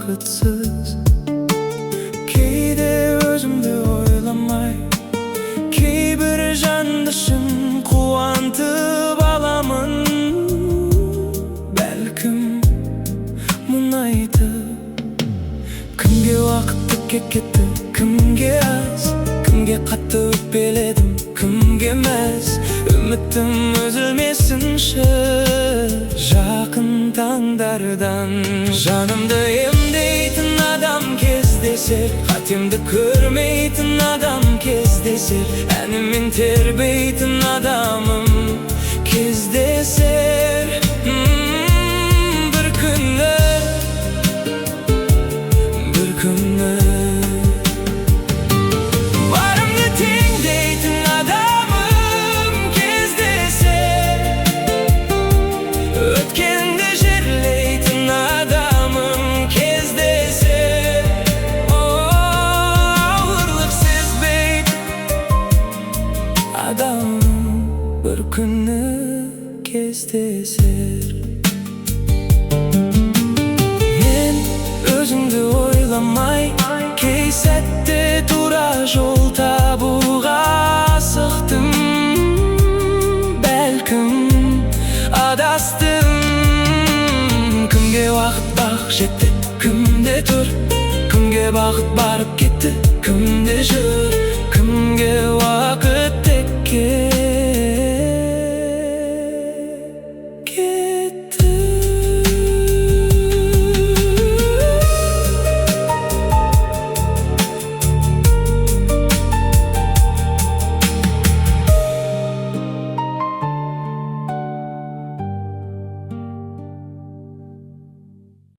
бақытсыз. Кейде өзімді ойламай, кейбір жанды шын қуантып аламын. Бәлкім мұңайтып, кімге уақыт кетті, кімге аз, кімге қатты өкпеледім, кімге мәз. Үмітім үзілмесінші жақын таңдардан. Жанымды емдейтін адам кездесер, қатемді көрмейтін адам кездесер, әнімен тербейтін адамым кездесер. Bir күні барымды теңдейтін адамым кездесер, өткенді жерлейтін адамым кездесер. Ауырлық сезбейтін адамым bir күні кездесер. Өзіңді ойламай, кей сәтте тура жол табуға асықтым. Бәлкім адастым. Кімге уақыт бақ жетті, кімде тұр, кімге бағыт барып кетті, кімде жүр.